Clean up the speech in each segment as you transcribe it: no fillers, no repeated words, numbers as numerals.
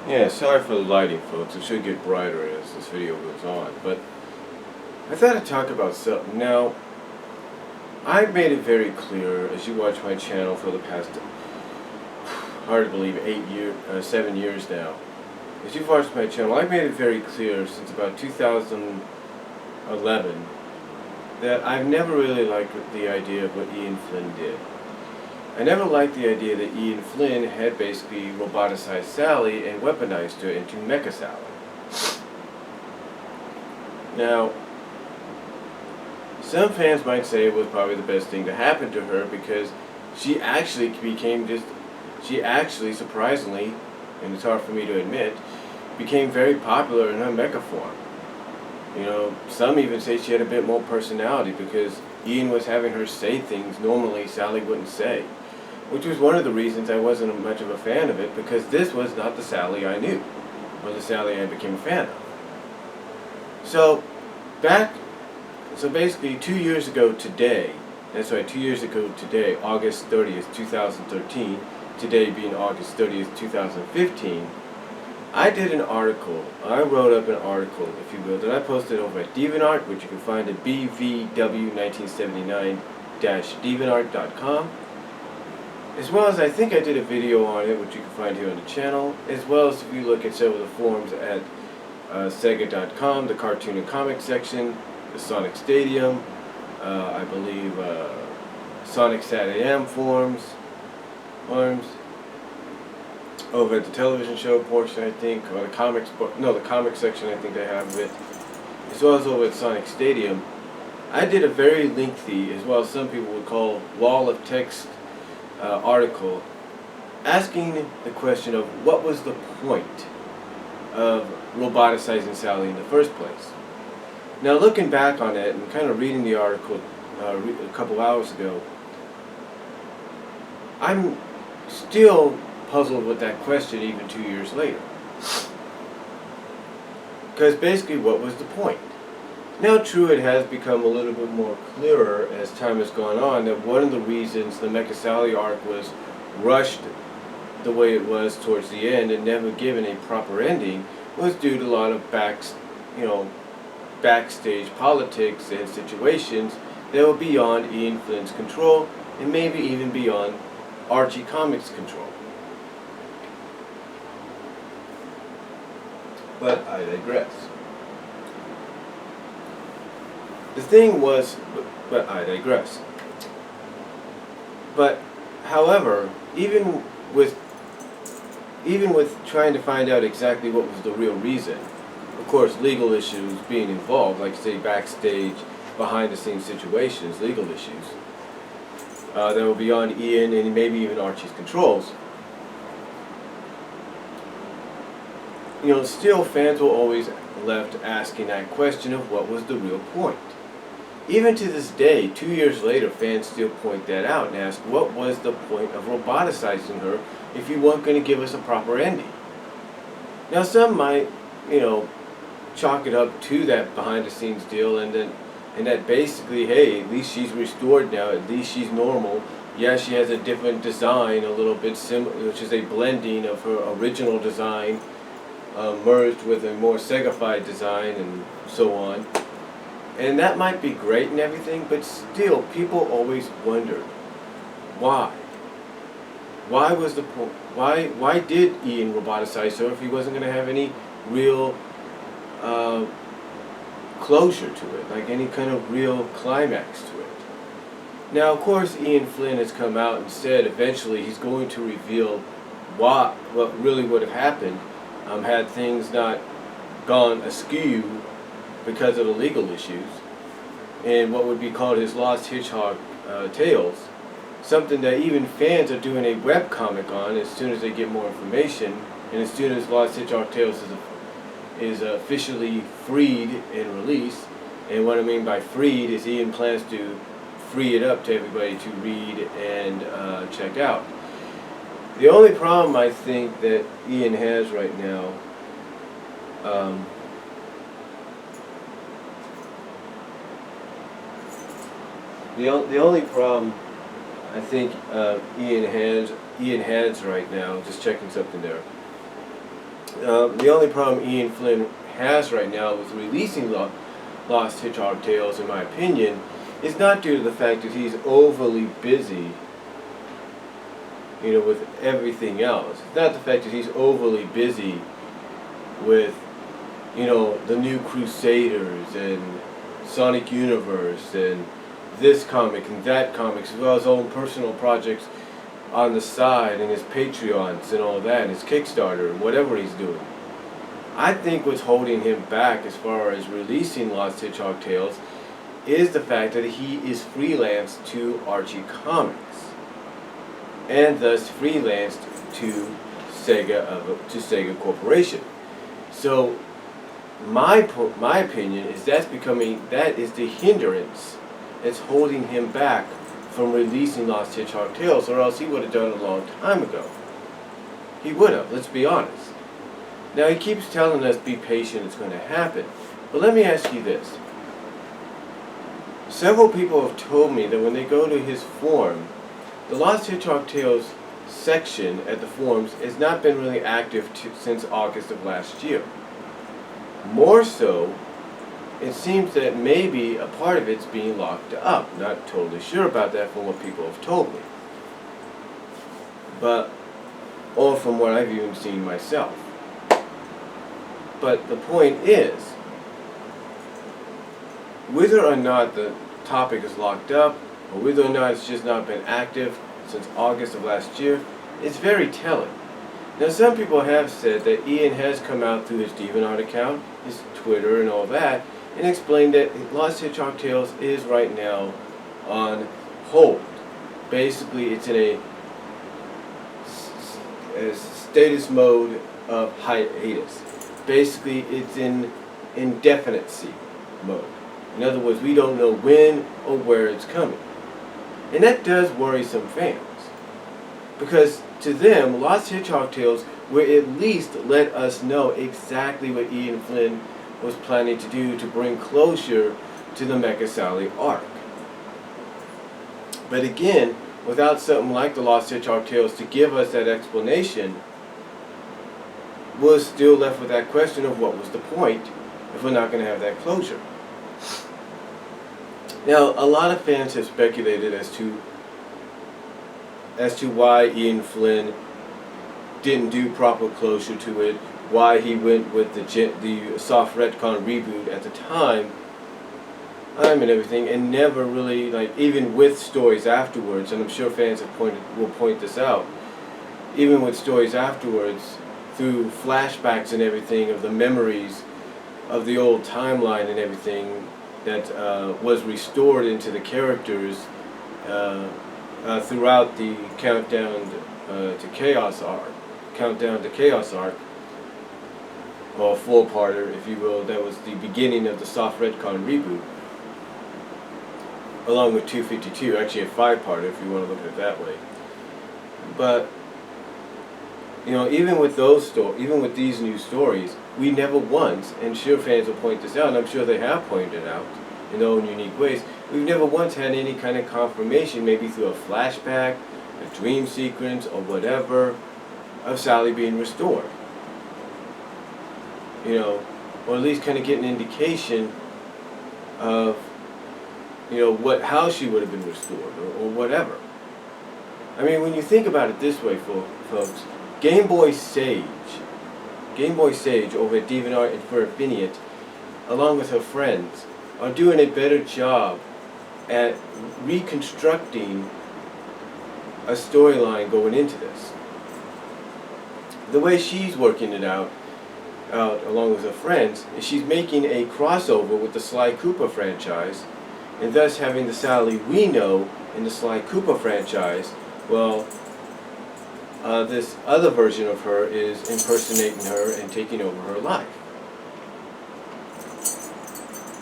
Yeah, sorry for the lighting, folks. It should get brighter as this video goes on. But I thought I'd talk about something. Now, I've made it very clear as you watch my channel for the past, hard to believe, 7 years now. As you've watched my channel, I've made it very clear since about 2011 that I've never really liked the idea of what Ian Flynn did. I never liked the idea that Ian Flynn had basically roboticized Sally and weaponized her into Mecha Sally. Now, some fans might say it was probably the best thing to happen to her because she actually surprisingly, and it's hard for me to admit, became very popular in her mecha form. You know, some even say she had a bit more personality because Ian was having her say things normally Sally wouldn't say. Which was one of the reasons I wasn't much of a fan of it, because this was not the Sally I knew, or the Sally I became a fan of. So basically 2 years ago today, that's right, 2 years ago today, August 30th, 2013, today being August 30th, 2015, I wrote up an article, if you will, that I posted over at DeviantArt, which you can find at bvw1979-deviantart.com. As well as I think I did a video on it, which you can find here on the channel, as well as if you look at several of the forums at Sega.com, the cartoon and comic section, the Sonic Stadium, I believe Sonic Sat AM forums, over at the television show portion, I think, or the comic section, I think I have of it, as well as over at Sonic Stadium. I did a very lengthy, as well as some people would call wall of text article asking the question of what was the point of roboticizing Sally in the first place. Now, looking back on it and kind of reading the article a couple hours ago, I'm still puzzled with that question even 2 years later. Because basically, what was the point? Now, true, it has become a little bit more clearer as time has gone on that one of the reasons the Mecha Sally arc was rushed the way it was towards the end and never given a proper ending was due to a lot of backstage politics and situations that were beyond Ian Flynn's control and maybe even beyond Archie Comics' control. But I digress. The thing was, but I digress. But, however, even with trying to find out exactly what was the real reason, of course, legal issues being involved, like say backstage, behind-the-scenes situations, legal issues that were beyond Ian and maybe even Archie's controls. You know, still fans were always left asking that question of what was the real point. Even to this day, 2 years later, fans still point that out and ask, what was the point of roboticizing her if you weren't going to give us a proper ending? Now, some might, chalk it up to that behind-the-scenes deal and that basically, hey, at least she's restored now, at least she's normal. Yeah, she has a different design, a little bit similar, which is a blending of her original design merged with a more Sega-fied design and so on. And that might be great and everything, but still, people always wondered, why? Why was the point? Why did Ian roboticize her if he wasn't going to have any real closure to it, like any kind of real climax to it? Now, of course, Ian Flynn has come out and said eventually he's going to reveal what really would have happened had things not gone askew because of the legal issues, and what would be called his Lost Hedgehog tales, something that even fans are doing a webcomic on as soon as they get more information, and as soon as Lost Hedgehog tales is officially freed and released. And what I mean by freed is Ian plans to free it up to everybody to read and check out. The only problem I think that Ian has right now the only problem I think Ian has right now, just checking something there, The only problem Ian Flynn has right now with releasing Lost Hedgehog Tales, in my opinion, is not due to the fact that he's overly busy, with everything else. It's not the fact that he's overly busy with, the new Crusaders and Sonic Universe and this comic and that comic, as well as his own personal projects on the side and his Patreons and all that, and his Kickstarter and whatever he's doing. I think what's holding him back as far as releasing Lost Hedgehog Tales is the fact that he is freelanced to Archie Comics, and thus freelanced to Sega Corporation. So my opinion is that is the hindrance that's holding him back from releasing Lost Hedgehog Tales, or else he would have done it a long time ago. He would have, let's be honest. Now he keeps telling us be patient, it's going to happen. But let me ask you this. Several people have told me that when they go to his forum, the Lost Hedgehog Tales section at the forums has not been really active since August of last year. More so, it seems that maybe a part of it's being locked up. Not totally sure about that from what people have told me. Or from what I've even seen myself. But the point is, whether or not the topic is locked up, or whether or not it's just not been active since August of last year, it's very telling. Now some people have said that Ian has come out through his DeviantArt account, his Twitter and all that, and explained that Lost Hedgehog Tales is right now on hold. Basically, it's in a status mode of hiatus. Basically, it's in indefinite mode. In other words, we don't know when or where it's coming. And that does worry some fans. Because to them, Lost Hedgehog Tales will at least let us know exactly what Ian Flynn was planning to do to bring closure to the Mecha Sally arc. But again, without something like the Lost Hedgehog Tales to give us that explanation, we're still left with that question of what was the point if we're not going to have that closure. Now, a lot of fans have speculated as to why Ian Flynn didn't do proper closure to it, why he went with the soft retcon reboot at the time, and everything, and never really, even with stories afterwards, and I'm sure fans will point this out, even with stories afterwards, through flashbacks and everything of the memories of the old timeline and everything that was restored into the characters throughout the Countdown to Chaos arc, or four-parter, if you will. That was the beginning of the soft retcon reboot, along with 252, actually a five-parter if you want to look at it that way. But even with these new stories, we never once, and sure fans will point this out, and I'm sure they have pointed it out in their own unique ways, we've never once had any kind of confirmation, maybe through a flashback, a dream sequence, or whatever, of Sally being restored. Or at least kind of get an indication of, how she would have been restored, or whatever. I mean, when you think about it this way, folks, Game Boy Sage over at DeviantArt and Infinite, along with her friends, are doing a better job at reconstructing a storyline going into this. The way she's working it out along with her friends, is she's making a crossover with the Sly Cooper franchise, and thus having the Sally we know in the Sly Cooper franchise. Well, this other version of her is impersonating her and taking over her life.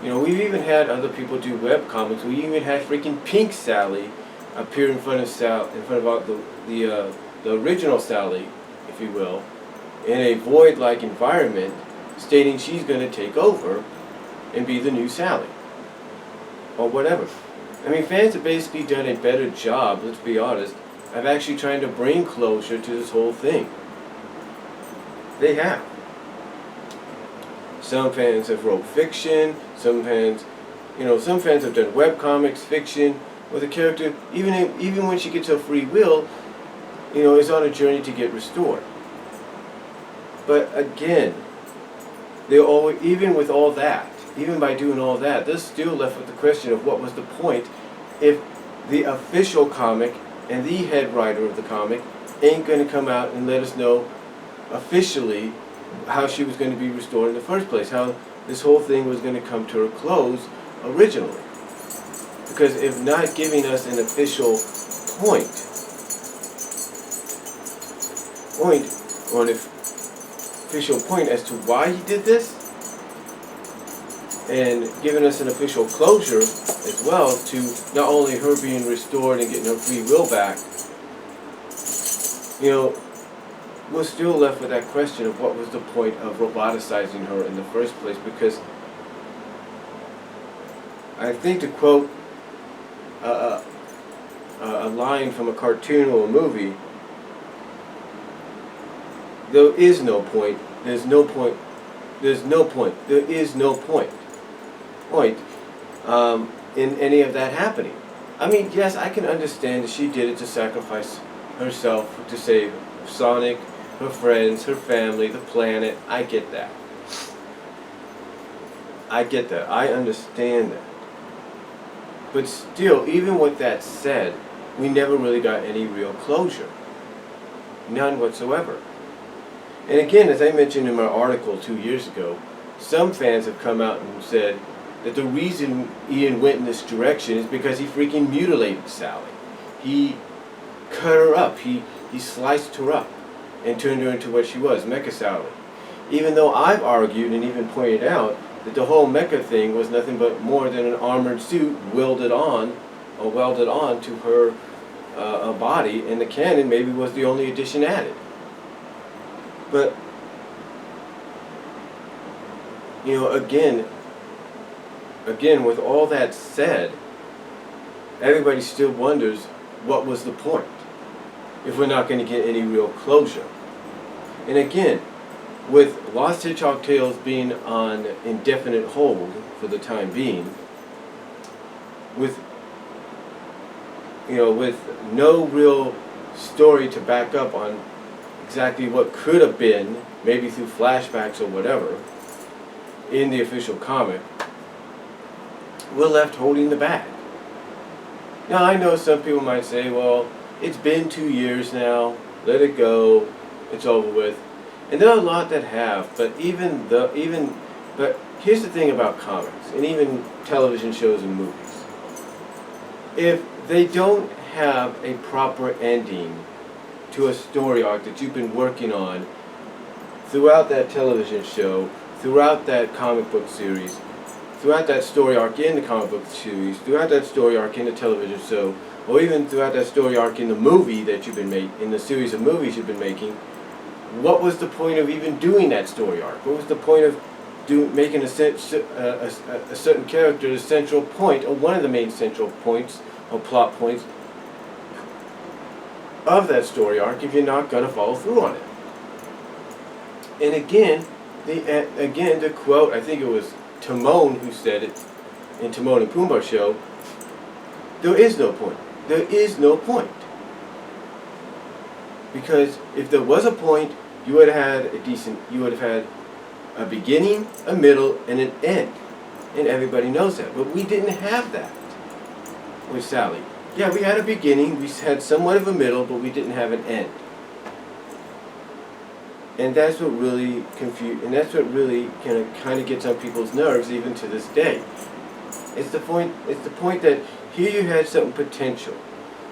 We've even had other people do web comics. We even had freaking Pink Sally appear in front of the original Sally, if you will, in a void-like environment, stating she's going to take over and be the new Sally, or whatever. I mean, fans have basically done a better job, let's be honest, of actually trying to bring closure to this whole thing. They have. Some fans have wrote fiction. Some fans have done webcomics, fiction, where the character, even when she gets her free will, is on a journey to get restored. But again, they're always, even with all that, even by doing all that, they're still left with the question of what was the point if the official comic and the head writer of the comic ain't going to come out and let us know officially how she was going to be restored in the first place, how this whole thing was going to come to a close originally. Because if not giving us an official point or an official point as to why he did this, and giving us an official closure as well to not only her being restored and getting her free will back, we're still left with that question of what was the point of roboticizing her in the first place. Because I think, to quote a line from a cartoon or a movie, there is no point, there's no point, there's no point, there is no point in any of that happening. I mean, yes, I can understand that she did it to sacrifice herself to save Sonic, her friends, her family, the planet. I get that. I understand that. But still, even with that said, we never really got any real closure. None whatsoever. And again, as I mentioned in my article 2 years ago, some fans have come out and said that the reason Ian went in this direction is because he freaking mutilated Sally. He cut her up. He sliced her up and turned her into what she was, Mecha Sally. Even though I've argued and even pointed out that the whole mecha thing was nothing but more than an armored suit welded on to her body, and the cannon maybe was the only addition added. But again, with all that said, everybody still wonders what was the point if we're not going to get any real closure. And again, with Lost Hedgehog Tales being on indefinite hold for the time being, with no real story to back up on exactly what could have been, maybe through flashbacks or whatever, in the official comic, we're left holding the bag. Now, I know some people might say, well, it's been 2 years now, let it go, it's over with. And there are a lot that have, but here's the thing about comics, and even television shows and movies. If they don't have a proper ending to a story arc that you've been working on throughout that television show, throughout that comic book series, throughout that story arc in the comic book series, throughout that story arc in the television show, or even throughout that story arc in the movie that you've been making, in the series of movies you've been making, what was the point of even doing that story arc? What was the point of making a certain character the central point, or one of the main central points, or plot points of that story arc, if you're not going to follow through on it? And again, to quote, I think it was Timon who said it in Timon and Pumbaa show, there is no point. There is no point. Because if there was a point, you would have had a beginning, a middle, and an end. And everybody knows that. But we didn't have that with Sally. Yeah, we had a beginning, we had somewhat of a middle, but we didn't have an end. And that's what really and that's what really kind of gets on people's nerves even to this day. It's the point that here you had something potential.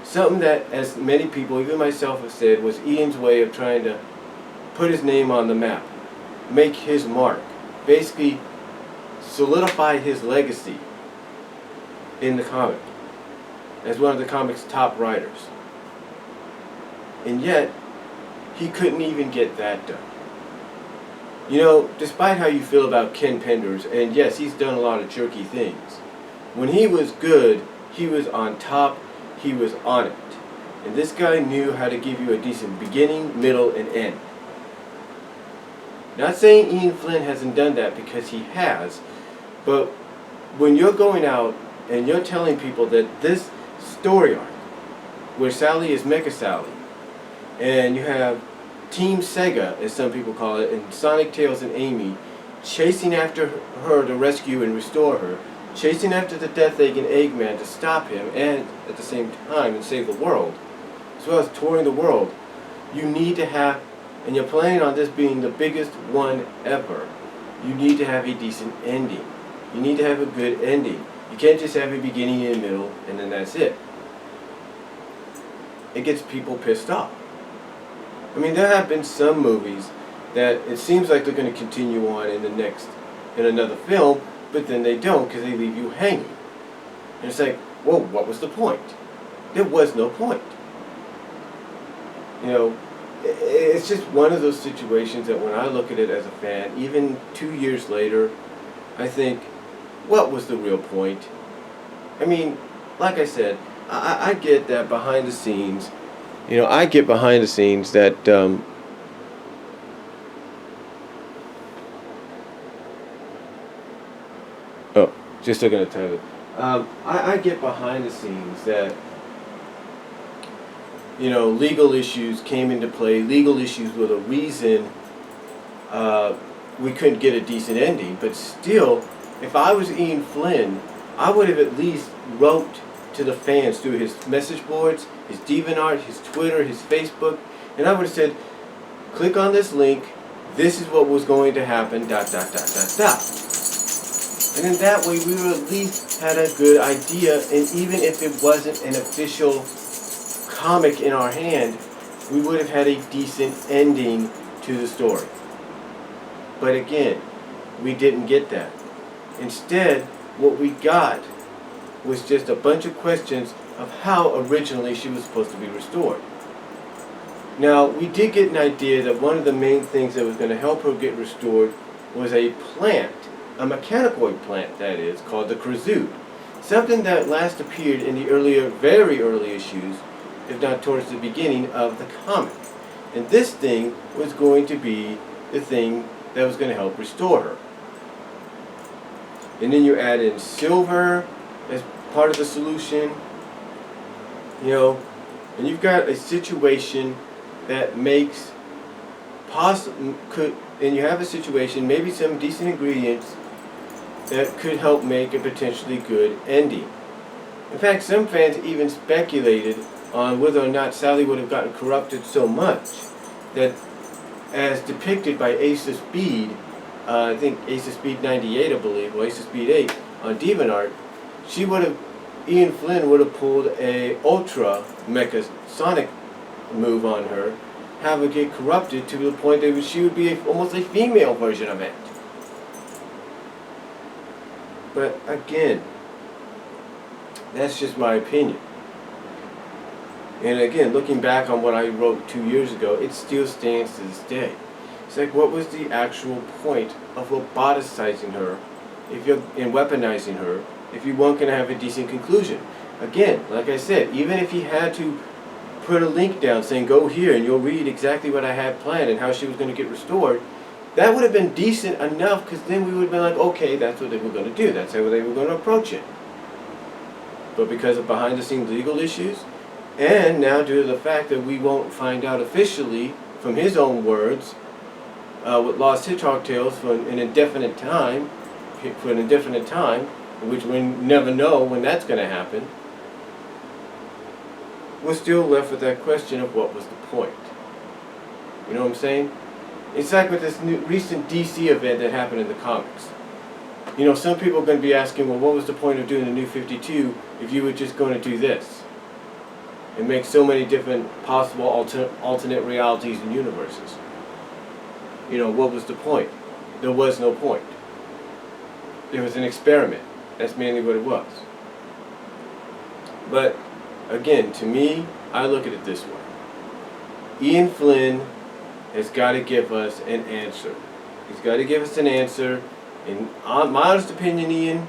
Something that, as many people, even myself, have said, was Ian's way of trying to put his name on the map, make his mark, basically solidify his legacy in the comic as one of the comic's top writers. And yet, he couldn't even get that done. Despite how you feel about Ken Penders, and yes, he's done a lot of jerky things, when he was good, he was on top, he was on it. And this guy knew how to give you a decent beginning, middle, and end. Not saying Ian Flynn hasn't done that, because he has, but when you're going out and you're telling people that this story arc, where Sally is Mecha Sally, and you have Team Sega, as some people call it, and Sonic, Tails, and Amy chasing after her to rescue and restore her, chasing after the Death Egg and Eggman to stop him, and at the same time and save the world, as well as touring the world, you need to have, and you're planning on this being the biggest one ever, you need to have a decent ending. You need to have a good ending. You can't just have a beginning and a middle, and then that's it. It gets people pissed off. I mean, there have been some movies that it seems like they're going to continue on in another film, but then they don't, because they leave you hanging. And it's like, well, what was the point? There was no point. You know, it's just one of those situations that when I look at it as a fan, even 2 years later, I think, what was the real point? I mean, like I said, I get that behind the scenes, I get behind the scenes that, oh, just looking at time. I get behind the scenes that, legal issues came into play. Legal issues were the reason we couldn't get a decent ending. But still, if I was Ian Flynn, I would have at least wrote to the fans through his message boards, his DeviantArt, his Twitter, his Facebook, and I would have said, click on this link, this is what was going to happen, ... And then that way we would at least had a good idea, and even if it wasn't an official comic in our hand, we would have had a decent ending to the story. But again, we didn't get that. Instead, what we got was just a bunch of questions of how originally she was supposed to be restored. Now, we did get an idea that one of the main things that was going to help her get restored was a plant, a mechanicoid plant that is, called the Krazood. Something that last appeared in the very early issues, if not towards the beginning of the comic. And this thing was going to be the thing that was going to help restore her. And then you add in silver as part of the solution, and you've got a situation that makes and you have a situation, maybe some decent ingredients that could help make a potentially good ending. In fact, some fans even speculated on whether or not Sally would have gotten corrupted so much that, as depicted by Ace of Speed, I think Ace of Speed 98, I believe, or Ace of Speed 8 on DeviantArt, Ian Flynn would have pulled a Ultra Mecha Sonic move on her, have her get corrupted to the point that she would be almost a female version of it. But again, that's just my opinion. And again, looking back on what I wrote 2 years ago, it still stands to this day. It's like, what was the actual point of roboticizing her, and weaponizing her, if you weren't going to have a decent conclusion? Again, like I said, even if he had to put a link down saying, go here and you'll read exactly what I had planned and how she was going to get restored, that would have been decent enough, because then we would have been like, okay, that's what they were going to do. That's how they were going to approach it. But because of behind-the-scenes legal issues, and now due to the fact that we won't find out officially from his own words with Lost Hedgehog Tales for an indefinite time, which we never know when that's going to happen, we're still left with that question of what was the point. You know what I'm saying? It's like with this recent DC event that happened in the comics. Some people are going to be asking, well, what was the point of doing the New 52 if you were just going to do this? And make so many different possible alternate realities and universes. What was the point? There was no point. It was an experiment. That's mainly what it was. But, again, to me, I look at it this way. Ian Flynn has got to give us an answer. He's got to give us an answer. In my honest opinion, Ian,